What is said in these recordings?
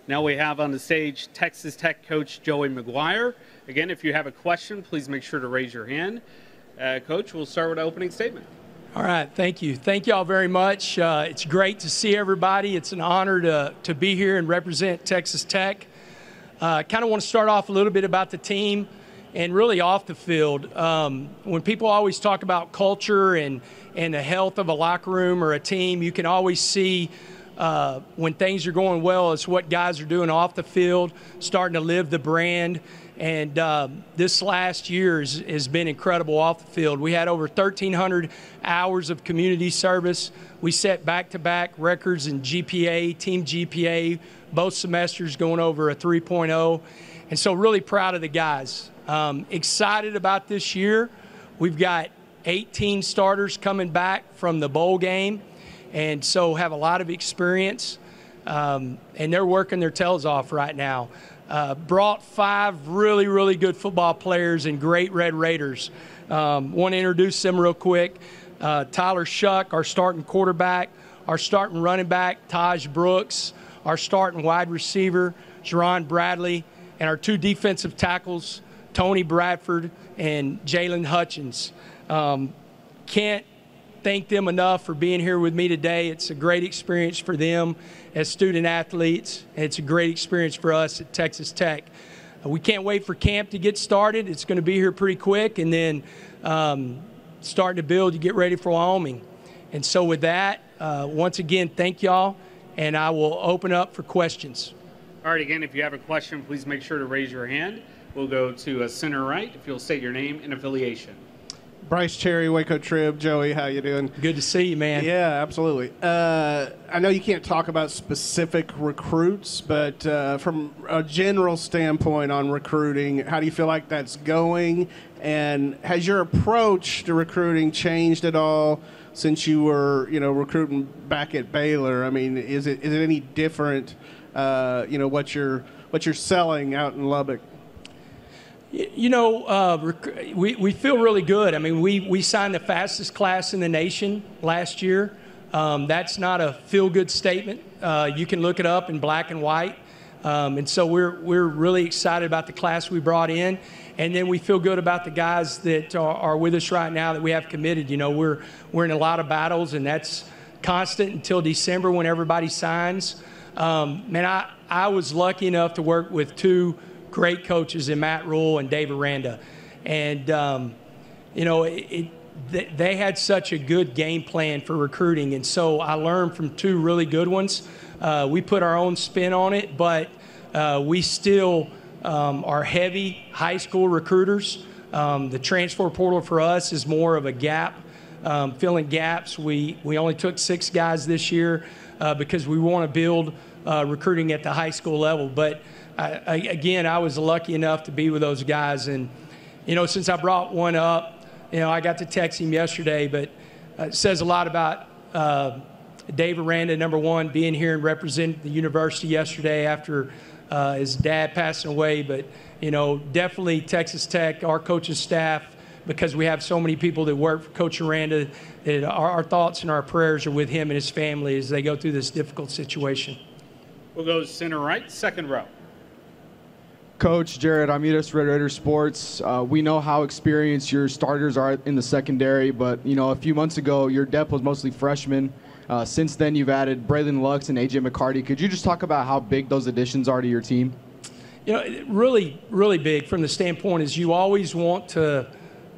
Now we have on the stage Texas Tech coach Joey McGuire. Again, if you have a question, please make sure to raise your hand. Coach, we'll start with an opening statement. All right, thank you. Thank you all very much. It's great to see everybody. It's an honor to be here and represent Texas Tech. Kind of want to start off a little bit about the team and really off the field. When people always talk about culture and the health of a locker room or a team, you can always see when things are going well, it's what guys are doing off the field, starting to live the brand. And this last year has been incredible off the field. We had over 1,300 hours of community service. We set back-to-back records in GPA, team GPA, both semesters going over a 3.0. And so really proud of the guys. Excited about this year. We've got 18 starters coming back from the bowl game, and so have a lot of experience. And they're working their tails off right now. Brought 5 really, really good football players and great Red Raiders. Want to introduce them real quick. Tyler Shuck, our starting quarterback, our starting running back, Taj Brooks, our starting wide receiver, Jerron Bradley, and our 2 defensive tackles, Tony Bradford and Jalen Hutchins. Can't thank them enough for being here with me today. It's a great experience for them as student athletes, and it's a great experience for us at Texas Tech. We can't wait for camp to get started. It's going to be here pretty quick, and then starting to build to get ready for Wyoming. And so with that, once again, thank y'all, and I will open up for questions. All right, again, if you have a question, please make sure to raise your hand. We'll go to center right, if you'll state your name and affiliation. Bryce Cherry, Waco Trib. Joey, how you doing? Good to see you, man. Yeah, absolutely. I know you can't talk about specific recruits, but from a general standpoint on recruiting, how do you feel like that's going? And has your approach to recruiting changed at all since you were, recruiting back at Baylor? I mean, is it any different? What you're selling out in Lubbock? We feel really good. I mean, we signed the fastest class in the nation last year. That's not a feel-good statement. You can look it up in black and white. And so we're really excited about the class we brought in. And then we feel good about the guys that are with us right now that we have committed. We're in a lot of battles, and that's constant until December when everybody signs. I was lucky enough to work with 2 great coaches in Matt Rule and Dave Aranda. And, they had such a good game plan for recruiting. And so I learned from 2 really good ones. We put our own spin on it, but we still are heavy high school recruiters. The transfer portal for us is more of a gap, filling gaps. We only took 6 guys this year because we want to build recruiting at the high school level. But I was lucky enough to be with those guys. And, since I brought one up, I got to text him yesterday, but it says a lot about Dave Aranda, number one, being here and representing the university yesterday after his dad passing away. But, definitely Texas Tech, our coaching staff, because we have so many people that work for Coach Aranda, that our thoughts and our prayers are with him and his family as they go through this difficult situation. We'll go center right, second row. Coach Jared Amidas, Red Raider Sports. We know how experienced your starters are in the secondary, but, a few months ago, your depth was mostly freshmen. Since then, you've added Braylon Lux and A.J. McCarty. Could you just talk about how big those additions are to your team? Really, really big from the standpoint is you always want to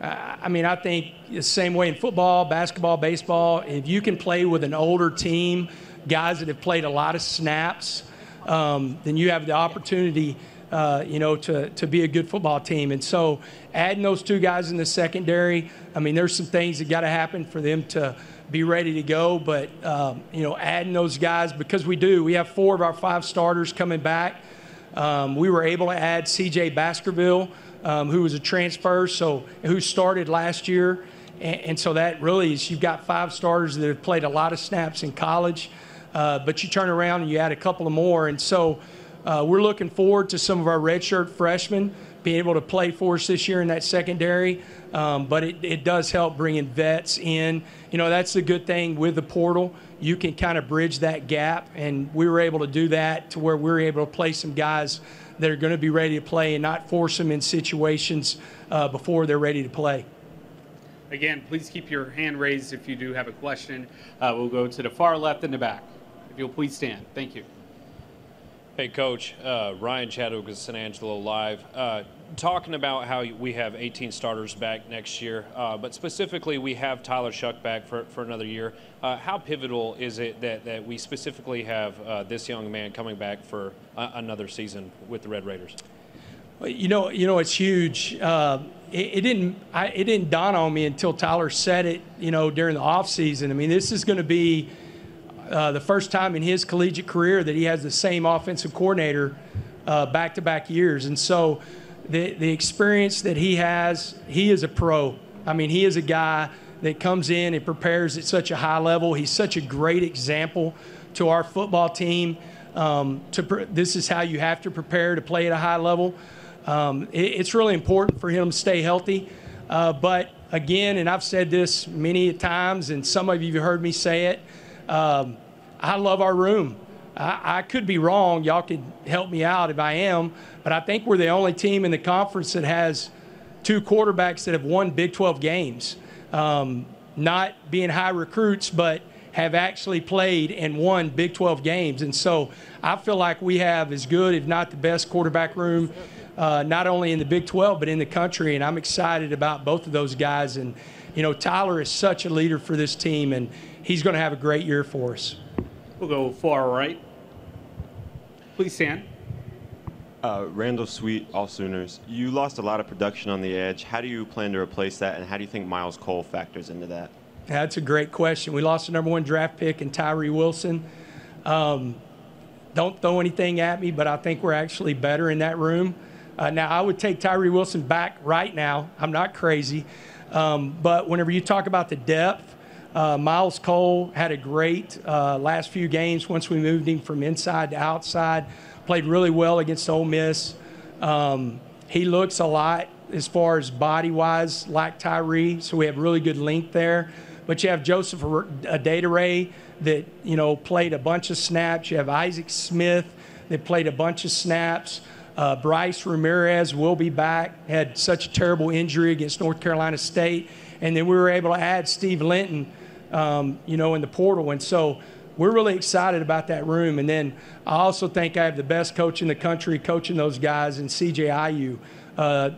I think the same way in football, basketball, baseball, if you can play with an older team, guys that have played a lot of snaps, then you have the opportunity to be a good football team. And so adding those 2 guys in the secondary, there's some things that got to happen for them to be ready to go. But, adding those guys, because we have 4 of our 5 starters coming back. We were able to add C.J. Baskerville, who was a transfer, who started last year. And so that really is, you've got 5 starters that have played a lot of snaps in college. But you turn around and you add a couple of more. And so we're looking forward to some of our redshirt freshmen be able to play for us this year in that secondary. But it does help bringing vets in. That's the good thing with the portal. You can kind of bridge that gap, and we were able to do that to where we're able to play some guys that are going to be ready to play and not force them in situations before they're ready to play. Again, please keep your hand raised if you do have a question. We'll go to the far left in the back. If you'll please stand. Thank you. Hey, Coach. Ryan Chadwick with San Angelo Live. Talking about how we have 18 starters back next year, but specifically we have Tyler Shuck back for another year. How pivotal is it that we specifically have this young man coming back for another season with the Red Raiders? It's huge. It didn't dawn on me until Tyler said it, during the offseason. I mean, this is going to be the first time in his collegiate career that he has the same offensive coordinator back-to-back years. And so the experience that he has, he is a pro. I mean, he is a guy that comes in and prepares at such a high level. He's such a great example to our football team. This is how you have to prepare to play at a high level. It's really important for him to stay healthy. But again, and I've said this many times, and some of you have heard me say it, I love our room. I could be wrong. Y'all could help me out if I am. But I think we're the only team in the conference that has 2 quarterbacks that have won Big 12 games. Not being high recruits, but have actually played and won Big 12 games. And so I feel like we have as good, if not the best, quarterback room, not only in the Big 12, but in the country. And I'm excited about both of those guys. And, Tyler is such a leader for this team, and he's going to have a great year for us. We'll go far right. Please stand. Randall Sweet, all Sooners. You lost a lot of production on the edge. How do you plan to replace that, and how do you think Miles Cole factors into that? That's a great question. We lost the #1 draft pick in Tyree Wilson. Don't throw anything at me, but I think we're actually better in that room. Now, I would take Tyree Wilson back right now. I'm not crazy. But whenever you talk about the depth, Miles Cole had a great last few games once we moved him from inside to outside. Played really well against Ole Miss. He looks a lot, as far as body-wise, like Tyree, so we have really good length there. But you have Joseph Adedire that, played a bunch of snaps. You have Isaac Smith that played a bunch of snaps. Bryce Ramirez will be back. Had such a terrible injury against North Carolina State. And then we were able to add Steve Linton, in the portal. And so we're really excited about that room. And then I also think I have the best coach in the country coaching those guys in CJ Ayu.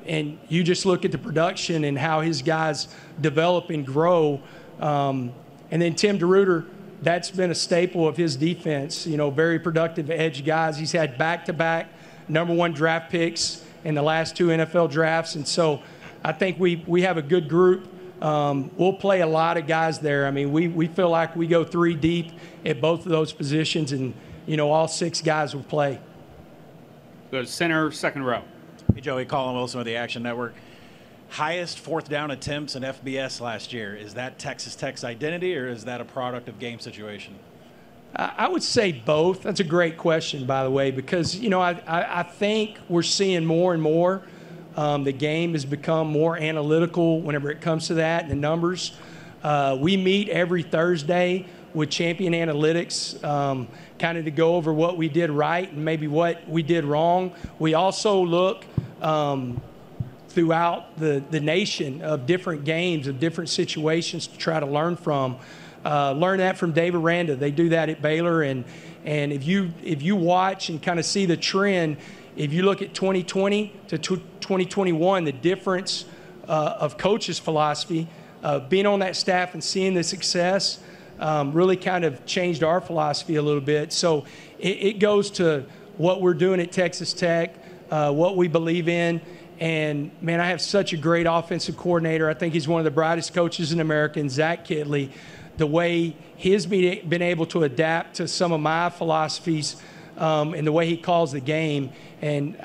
And you just look at the production and how his guys develop and grow. And then Tim DeRuyter, that's been a staple of his defense. Very productive edge guys. He's had back-to-back #1 draft picks in the last 2 NFL drafts. And so I think we have a good group. We'll play a lot of guys there. I mean, we feel like we go 3 deep at both of those positions, and, all 6 guys will play. Go to center, second row. Hey, Joey, Colin Wilson with the Action Network. Highest 4th down attempts in FBS last year. Is that Texas Tech's identity, or is that a product of game situation? I would say both. That's a great question, by the way, because, I think we're seeing more and more. The game has become more analytical whenever it comes to that, and the numbers. We meet every Thursday with Champion Analytics, kind of to go over what we did right and maybe what we did wrong. We also look throughout the nation of different games, of different situations to try to learn from. Learn that from Dave Aranda. They do that at Baylor, and if you watch and kind of see the trend, if you look at 2020 to 2021, the difference of coach's philosophy, being on that staff and seeing the success really kind of changed our philosophy a little bit. So it goes to what we're doing at Texas Tech, what we believe in. And, man, I have such a great offensive coordinator. I think he's one of the brightest coaches in America, and Zach Kitley. The way he's been able to adapt to some of my philosophies and the way he calls the game. And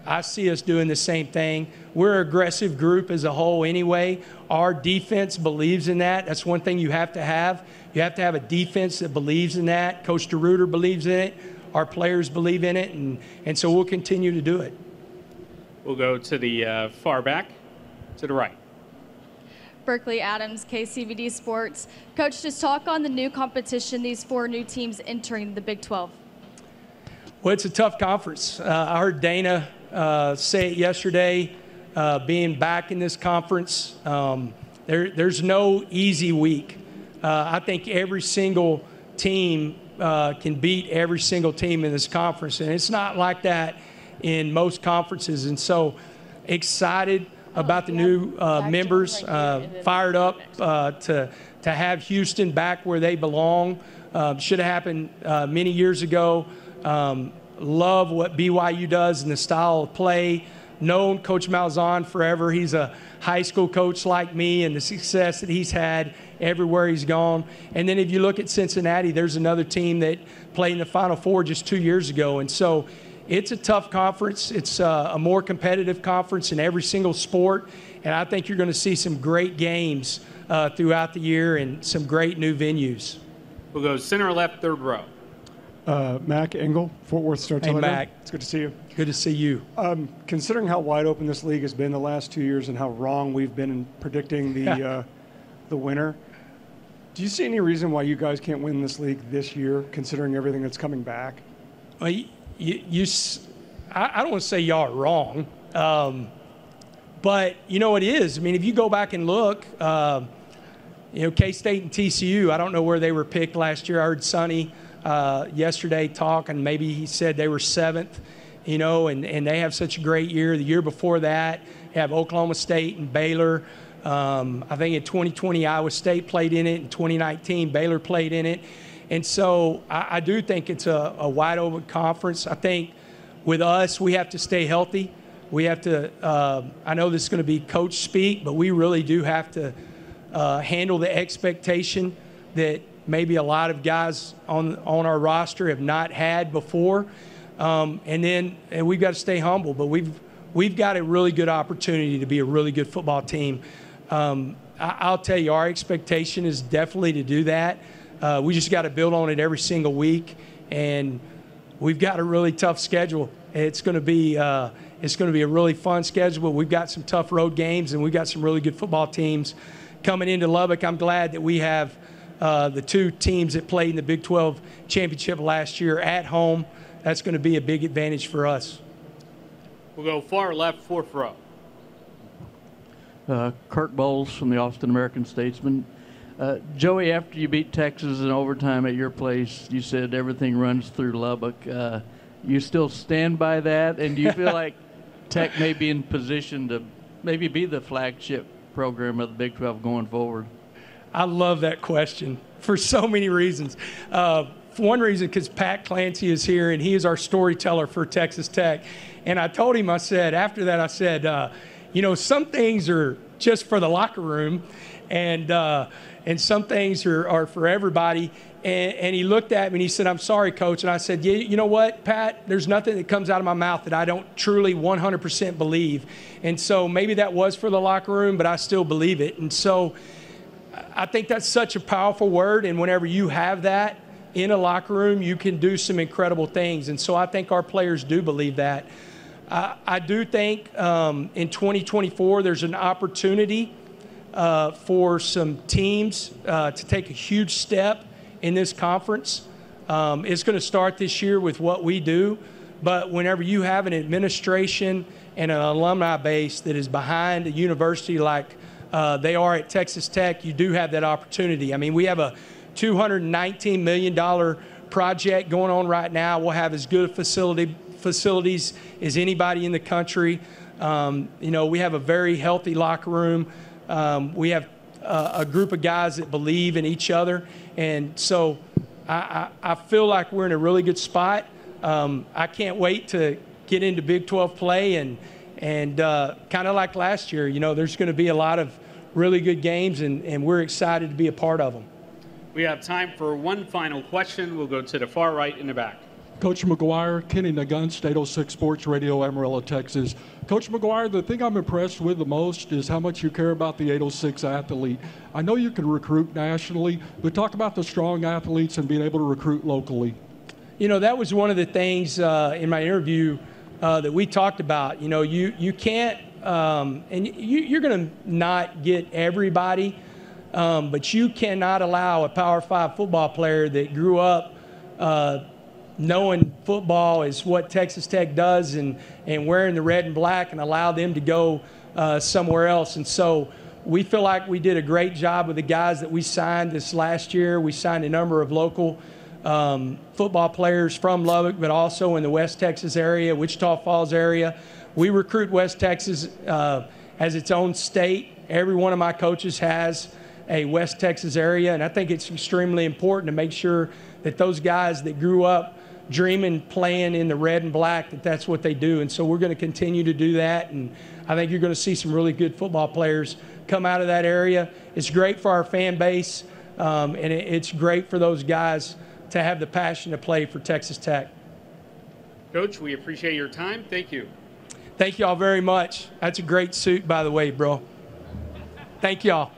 I see us doing the same thing. We're an aggressive group as a whole anyway. Our defense believes in that. That's one thing you have to have. You have to have a defense that believes in that. Coach DeRuyter believes in it. Our players believe in it. And so we'll continue to do it. We'll go to the far back, to the right. Berkeley Adams, KCVD Sports. Coach, just talk on the new competition, these 4 new teams entering the Big 12. Well, it's a tough conference. I heard Dana say it yesterday, being back in this conference. There's no easy week. I think every single team can beat every single team in this conference, and it's not like that in most conferences. And so excited about the new members, fired up to have Houston back where they belong. Should have happened many years ago. Love what BYU does and the style of play. Known Coach Malzahn forever. He's a high school coach like me, and the success that he's had everywhere he's gone. And then if you look at Cincinnati, there's another team that played in the Final Four just 2 years ago. And so it's a tough conference. It's a more competitive conference in every single sport. And I think you're going to see some great games throughout the year and some great new venues. We'll go center left, third row. Mac Engel, Fort Worth Star-Telegram. Hey, Mac. It's good to see you. Good to see you. Considering how wide open this league has been the last 2 years and how wrong we've been in predicting the winner, do you see any reason why you guys can't win this league this year, considering everything that's coming back? Well, I don't want to say y'all are wrong, but you know it is. I mean, if you go back and look, K-State and TCU, I don't know where they were picked last year. I heard Sonny yesterday talk, and maybe he said they were 7th, and they have such a great year. The year before that, you have Oklahoma State and Baylor. I think in 2020, Iowa State played in it. In 2019, Baylor played in it. And so I do think it's a wide open conference. I think with us, we have to stay healthy. We have to, I know this is going to be coach speak, but we really do have to handle the expectation that maybe a lot of guys on our roster have not had before. And we've got to stay humble, but we've got a really good opportunity to be a really good football team. I'll tell you, our expectation is definitely to do that. We just got to build on it every single week, and we've got a really tough schedule. It's going to be a really fun schedule, but we've got some tough road games, and we've got some really good football teams coming into Lubbock. I'm glad that we have the 2 teams that played in the Big 12 championship last year at home. That's going to be a big advantage for us. We'll go far left, fourth row. Kirk Bowles from the Austin American-Statesman. Joey, after you beat Texas in overtime at your place, you said everything runs through Lubbock. You still stand by that? And do you feel like Tech may be in position to maybe be the flagship program of the Big 12 going forward? I love that question for so many reasons. For one reason, because Pat Clancy is here, and he is our storyteller for Texas Tech. And I told him, after that, I said, some things are just for the locker room, and some things are for everybody. And he looked at me and he said, "I'm sorry, Coach." And I said, "Yeah, you know what, Pat? There's nothing that comes out of my mouth that I don't truly 100% believe." And so maybe that was for the locker room, but I still believe it. And so I think that's such a powerful word. And whenever you have that in a locker room, you can do some incredible things. And so I think our players do believe that. I do think in 2024 there's an opportunity for some teams to take a huge step in this conference. It's going to start this year with what we do, but whenever you have an administration and an alumni base that is behind a university like they are at Texas Tech, you do have that opportunity. I mean, we have a $219 million project going on right now. We'll have as good facilities as anybody in the country. We have a very healthy locker room. We have a group of guys that believe in each other. And so I feel like we're in a really good spot. I can't wait to get into Big 12 play and kind of like last year, there's going to be a lot of really good games, and we're excited to be a part of them. We have time for one final question. We'll go to the far right in the back. Coach McGuire, Kenny Nagunst, 806 Sports Radio, Amarillo, Texas. Coach McGuire, the thing I'm impressed with the most is how much you care about the 806 athlete. I know you can recruit nationally, but talk about the strong athletes and being able to recruit locally. That was one of the things in my interview that we talked about. You know, you can't, and you're going to not get everybody, but you cannot allow a Power 5 football player that grew up knowing football is what Texas Tech does and wearing the red and black and allow them to go somewhere else. And so we feel like we did a great job with the guys that we signed this last year. We signed a number of local football players from Lubbock, but also in the West Texas area, Wichita Falls area. We recruit West Texas as its own state. Every one of my coaches has a West Texas area, and I think it's extremely important to make sure that those guys that grew up dreaming, playing in the red and black, that's what they do. And so we're going to continue to do that, and I think you're going to see some really good football players come out of that area. It's great for our fan base, and it's great for those guys to have the passion to play for Texas Tech. Coach, we appreciate your time. Thank you. Thank you all very much. That's a great suit, by the way, bro. Thank you all.